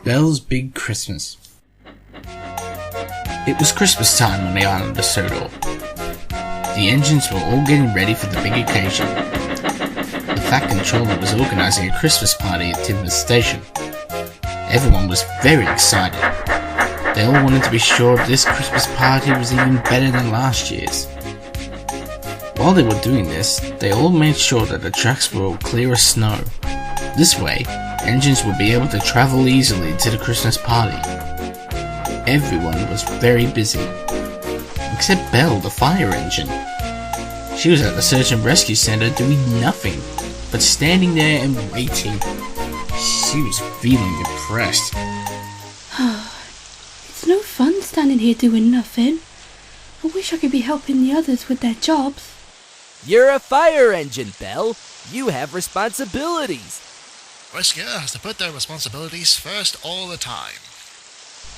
Belle's Big Christmas. It was Christmas time on the island of Sodor. The engines were all getting ready for the big occasion. The Fat Controller was organising a Christmas party at Tidmouth station. Everyone was very excited. They all wanted to be sure this Christmas party was even better than last year's. While they were doing this, they all made sure that the tracks were all clear of snow. This way, engines would be able to travel easily to the Christmas party. Everyone was very busy, except Belle the Fire Engine. She was at the search and rescue centre doing nothing, but standing there and waiting. She was feeling depressed. It's no fun standing here doing nothing. I wish I could be helping the others with their jobs. You're a fire engine, Belle. You have responsibilities. Rescuer has to put their responsibilities first all the time.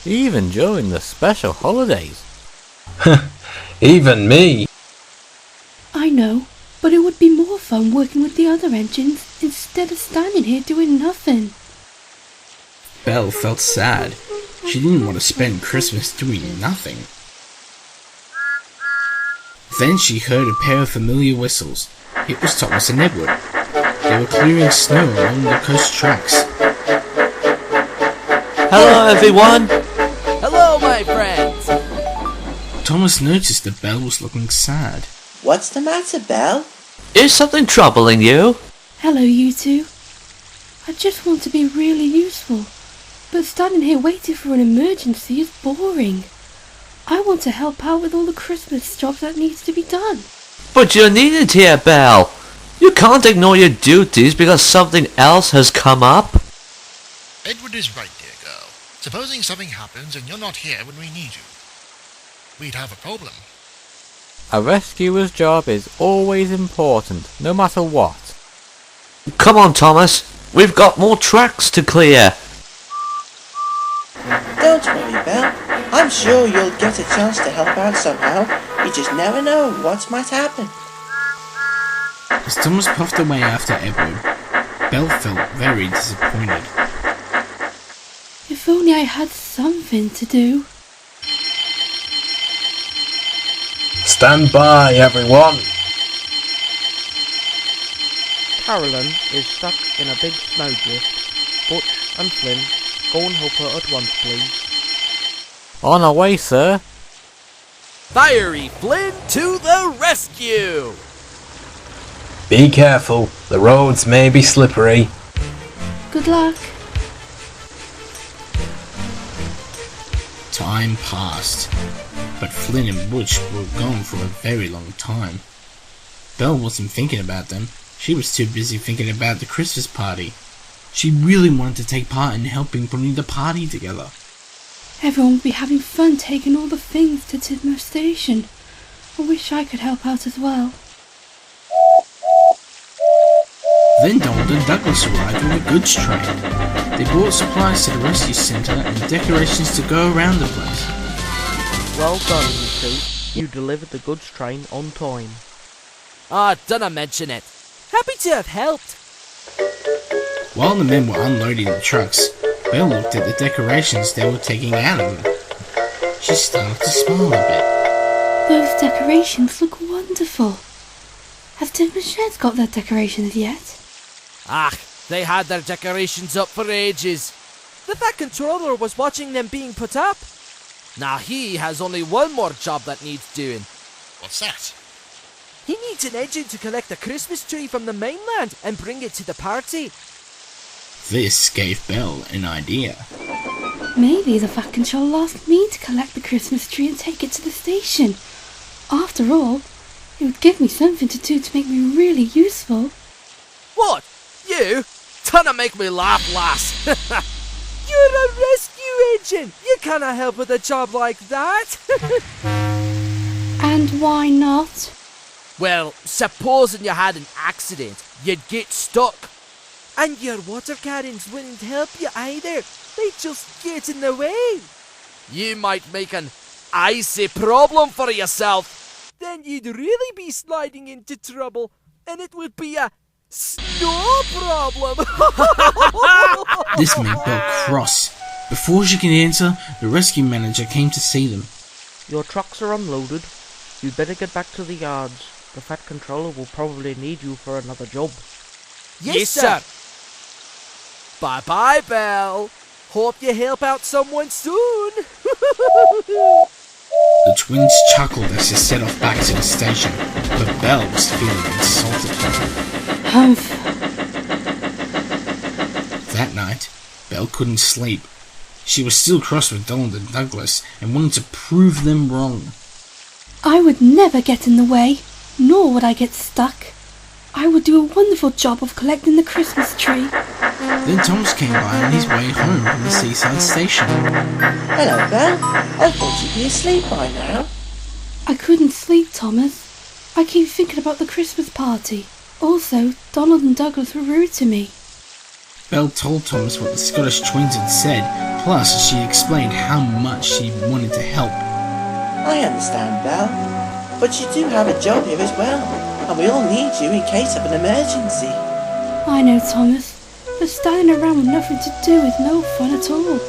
Even during the special holidays. Even me. I know, but it would be more fun working with the other engines instead of standing here doing nothing. Belle felt sad. She didn't want to spend Christmas doing nothing. Then she heard a pair of familiar whistles. It was Thomas and Edward. They were clearing snow along the coast tracks. Hello, everyone! Hello, my friends! Thomas noticed that Belle was looking sad. What's the matter, Belle? Is something troubling you? Hello, you two. I just want to be really useful, but standing here waiting for an emergency is boring. I want to help out with all the Christmas jobs that needs to be done. But you're needed here, Belle. You can't ignore your duties because something else has come up. Edward is right, dear girl. Supposing something happens and you're not here when we need you, we'd have a problem. A rescuer's job is always important, no matter what. Come on, Thomas. We've got more tracks to clear. Don't worry, Belle. I'm sure you'll get a chance to help out somehow. You just never know what might happen. As Thomas puffed away after Edward, Belle felt very disappointed. If only I had something to do. Stand by, everyone. Carolyn is stuck in a big snowdrift. Butch and Flynn, go and help her at once, please. On our way, sir. Fiery Flynn to the rescue! Be careful, the roads may be slippery. Good luck. Time passed, but Flynn and Butch were gone for a very long time. Belle wasn't thinking about them. She was too busy thinking about the Christmas party. She really wanted to take part in helping putting the party together. Everyone will be having fun taking all the things to Tidmouth station. I wish I could help out as well. Then Donald and Douglas arrived with a goods train. They brought supplies to the rescue centre and decorations to go around the place. Well done, you two. You delivered the goods train on time. Dunna mention it. Happy to have helped. While the men were unloading the trucks, Belle looked at the decorations they were taking out of them. She started to smile a bit. Those decorations look wonderful. Has Tidmouth Sheds got their decorations yet? They had their decorations up for ages. The Fat Controller was watching them being put up. Now he has only one more job that needs doing. What's that? He needs an engine to collect the Christmas tree from the mainland and bring it to the party. This gave Belle an idea. Maybe the Fat Controller asked me to collect the Christmas tree and take it to the station. After all, it would give me something to do to make me really useful. What? You? Dunna make me laugh, lass. You're a rescue engine. You can't help with a job like that. And why not? Well, supposing you had an accident, you'd get stuck. And your water cannons wouldn't help you either. They'd just get in the way. You might make an icy problem for yourself. Then you'd really be sliding into trouble, and it would be a snow problem. This made Belle cross. Before she could answer, the rescue manager came to see them. Your trucks are unloaded. You'd better get back to the yards. The Fat Controller will probably need you for another job. Yes, sir. Bye-bye, Belle. Hope you help out someone soon. The twins chuckled as they set off back to the station, but Belle was feeling insulted. Humph. That night, Belle couldn't sleep. She was still cross with Donald and Douglas and wanted to prove them wrong. I would never get in the way, nor would I get stuck. I would do a wonderful job of collecting the Christmas tree. Then Thomas came by on his way home from the seaside station. Hello, Belle. I thought you'd be asleep by now. I couldn't sleep, Thomas. I keep thinking about the Christmas party. Also, Donald and Douglas were rude to me. Belle told Thomas what the Scottish twins had said, plus she explained how much she wanted to help. I understand, Belle. But you do have a job here as well, and we all need you in case of an emergency. I know, Thomas, but standing around with nothing to do is no fun at all.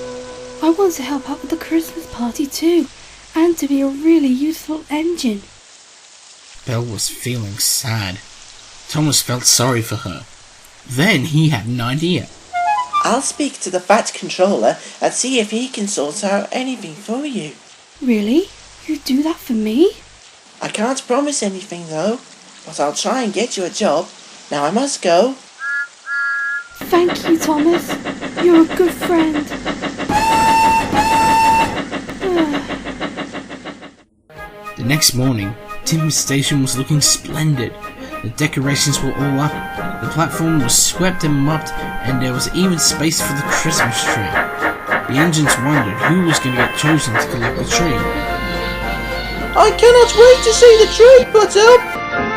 I want to help out with the Christmas party too, and to be a really useful engine. Belle was feeling sad. Thomas felt sorry for her. Then he had an idea. I'll speak to the Fat Controller and see if he can sort out anything for you. Really? You'd do that for me? I can't promise anything though, but I'll try and get you a job. Now I must go. Thank you, Thomas. You're a good friend. The next morning, Tidmouth Station was looking splendid. The decorations were all up, the platform was swept and mopped, and there was even space for the Christmas tree. The engines wondered who was going to get chosen to collect the tree. I cannot wait to see the tree put up!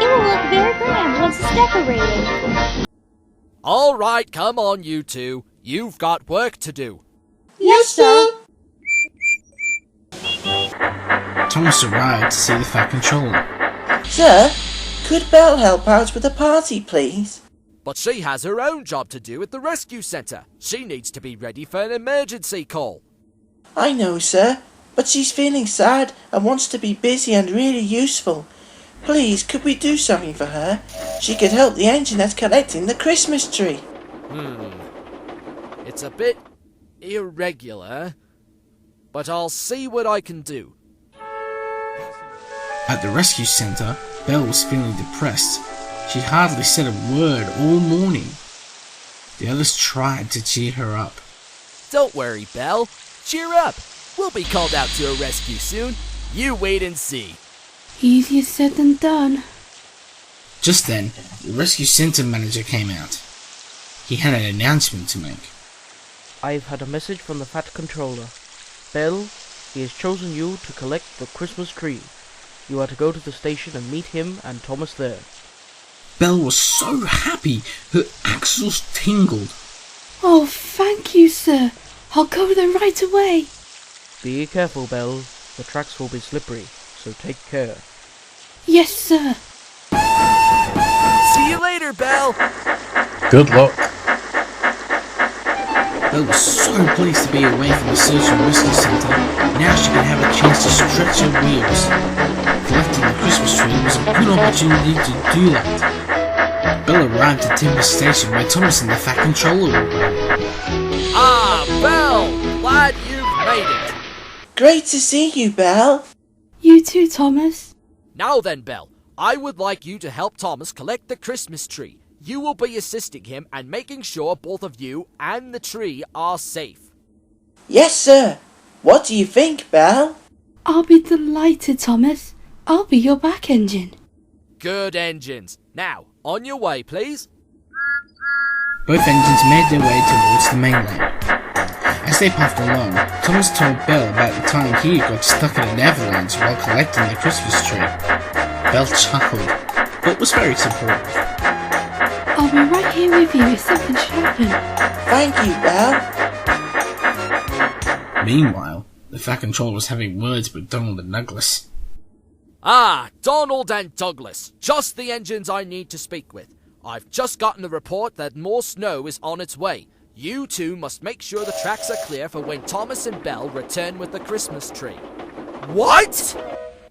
It will look very grand once it's decorated. All right, come on, you two. You've got work to do. Yes, sir! Thomas arrived to see the Fat Controller. Sir, could Belle help out with the party, please? But she has her own job to do at the rescue centre. She needs to be ready for an emergency call. I know, sir, but she's feeling sad and wants to be busy and really useful. Please, could we do something for her? She could help the engine that's collecting the Christmas tree. It's a bit irregular, but I'll see what I can do. At the rescue centre, Belle was feeling depressed. She hardly said a word all morning. The others tried to cheer her up. Don't worry, Belle. Cheer up. We'll be called out to a rescue soon. You wait and see. Easier said than done. Just then, the rescue centre manager came out. He had an announcement to make. I've had a message from the Fat Controller. Belle, he has chosen you to collect the Christmas tree. You are to go to the station and meet him and Thomas there. Belle was so happy, her axles tingled. Oh, thank you, sir. I'll go there right away. Be careful, Belle. The tracks will be slippery, so take care. Yes, sir. See you later, Belle. Good luck. Belle was so pleased to be away from the search and rescue centre. Now she could have a chance to stretch her wheels. Collecting the Christmas tree was a good opportunity to do that. Belle arrived at Tidmouth Station where Thomas and the Fat Controller were waiting. Ah, Belle! Glad you've made it. Great to see you, Belle. You too, Thomas. Now then, Belle, I would like you to help Thomas collect the Christmas tree. You will be assisting him and making sure both of you and the tree are safe. Yes, sir. What do you think, Belle? I'll be delighted, Thomas. I'll be your back engine. Good engines. Now, on your way, please. Both engines made their way towards the mainland. As they puffed along, Thomas told Belle about the time he got stuck in an avalanche while collecting the Christmas tree. Belle chuckled, but was very supportive. I'll be right here with you if something should happen. Thank you, Belle. Meanwhile, the Fat Controller was having words with Donald and Douglas. Ah, Donald and Douglas. Just the engines I need to speak with. I've just gotten a report that more snow is on its way. You two must make sure the tracks are clear for when Thomas and Belle return with the Christmas tree. What?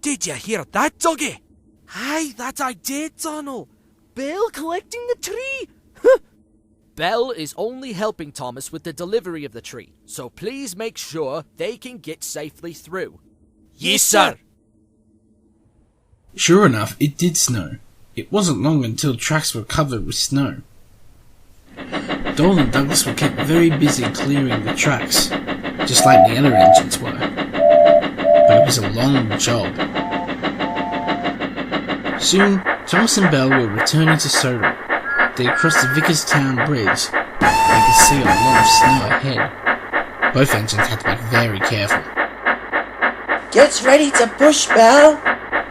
Did you hear that, Dougie? Aye, that I did, Donald. Belle collecting the tree? Belle is only helping Thomas with the delivery of the tree, so please make sure they can get safely through. Yes, sir. Sure enough, it did snow. It wasn't long until tracks were covered with snow. Donald and Douglas were kept very busy clearing the tracks, just like the other engines were. But it was a long job. Soon, Thomas and Belle were returning to Sodor. They crossed the Vickerstown Bridge. They could see a lot of snow ahead. Both engines had to be very careful. Get ready to push, Belle.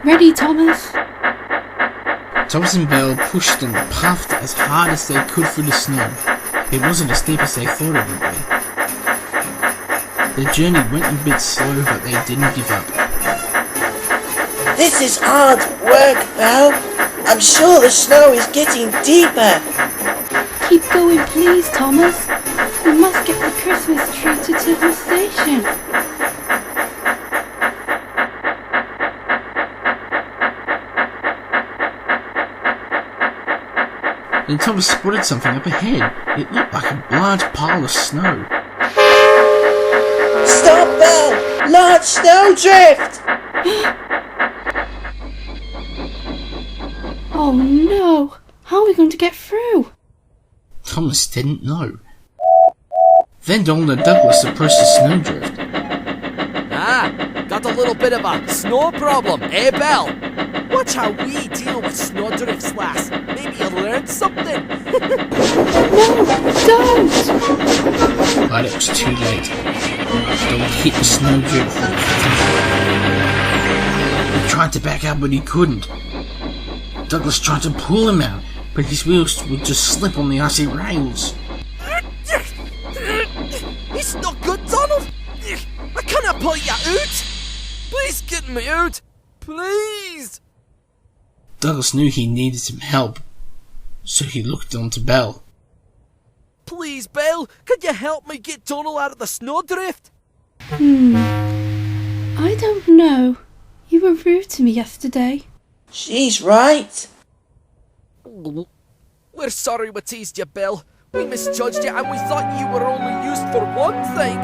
Ready, Thomas? Thomas and Belle pushed and puffed as hard as they could through the snow. It wasn't as steep as they thought it would be. Their journey went a bit slow, but they didn't give up. This is hard work, Belle. I'm sure the snow is getting deeper. Keep going, please, Thomas. We must get the Christmas tree to Tidmouth Station. Then Thomas spotted something up ahead. It looked like a large pile of snow. Stop, Belle! Large snowdrift! Oh no! How are we going to get through? Thomas didn't know. Then Donald and Douglas approached the snowdrift. Ah, got a little bit of a snow problem, eh, Belle? Watch how we deal with snowdrifts, lass. Maybe you learned something. No, don't! But it was too late. Donald hit the snowdrift. He tried to back up, but he couldn't. Douglas tried to pull him out, but his wheels would just slip on the icy rails. It's not good, Donald. I cannot pull you out. Please get me out. Please. Douglas knew he needed some help, so he looked on to Belle. Please, Belle, could you help me get Donald out of the snowdrift? I don't know. You were rude to me yesterday. She's right. We're sorry we teased you, Belle. We misjudged you and we thought you were only used for one thing.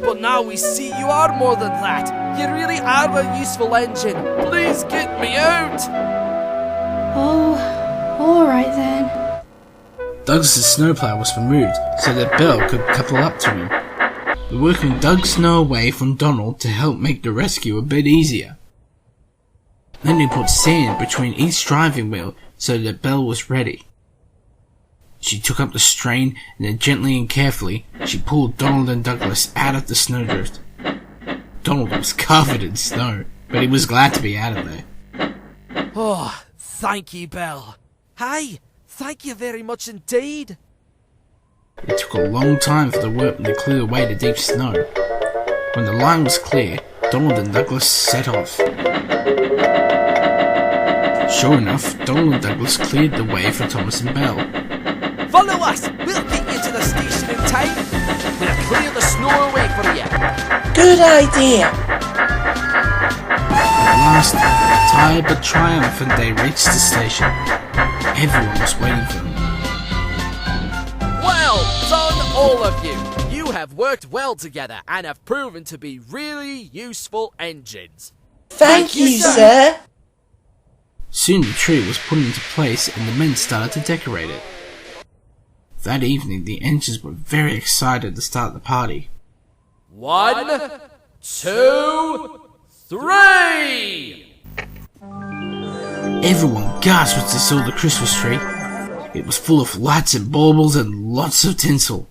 But now we see you are more than that. You really are a useful engine. Please get me out. Oh, alright then. Douglas' snowplow was removed so that Belle could couple up to him. The workmen dug snow away from Donald to help make the rescue a bit easier. Then they put sand between each driving wheel so that Belle was ready. She took up the strain and then gently and carefully she pulled Donald and Douglas out of the snowdrift. Donald was covered in snow, but he was glad to be out of there. Oh, thank you, Belle. Hi, thank you very much indeed. It took a long time for the workmen to clear away the deep snow. When the line was clear, Donald and Douglas set off. Sure enough, Donald and Douglas cleared the way for Thomas and Belle. Follow us! We'll get you to the station in time. We'll clear the snow away for you. Good idea. At last, tired but triumphant, they reached the station. Everyone was waiting for them. Well done, all of you. You have worked well together and have proven to be really useful engines. Thank you, sir. Soon the tree was put into place and the men started to decorate it. That evening, the engines were very excited to start the party. 1, 2, 3! Everyone gasped as they saw the Christmas tree. It was full of lights and baubles and lots of tinsel.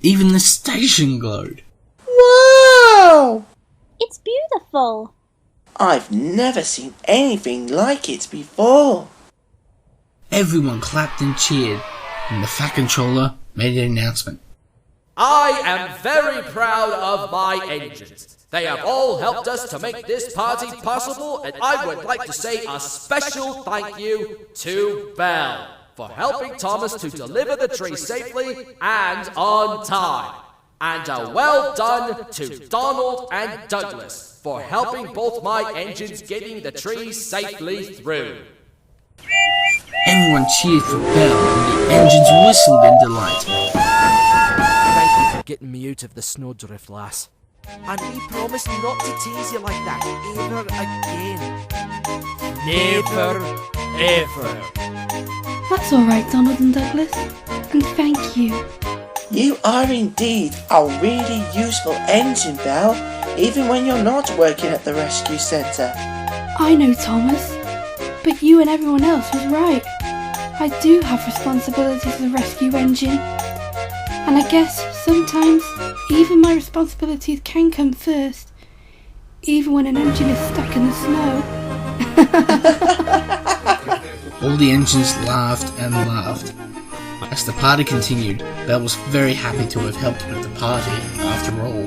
Even the station glowed. Wow! It's beautiful. I've never seen anything like it before. Everyone clapped and cheered, and the Fat Controller made an announcement. I am very proud of my engines. They have all helped us to make this party possible, and I would like to say a special thank you to Belle. for helping Thomas to deliver the tree safely and on time. And a well done to Donald and Douglas for helping both my engines getting the tree safely through. Everyone cheered for Belle and the engines whistled in delight. Thank you for getting me out of the snowdrift, lass. And we promise not to tease you like that ever again. Never, ever. That's alright, Donald and Douglas. And thank you. You are indeed a really useful engine, Belle, even when you're not working at the rescue centre. I know, Thomas. But you and everyone else was right. I do have responsibilities as a rescue engine. And I guess sometimes even my responsibilities can come first, even when an engine is stuck in the snow. All the engines laughed and laughed. As the party continued, Belle was very happy to have helped with the party after all.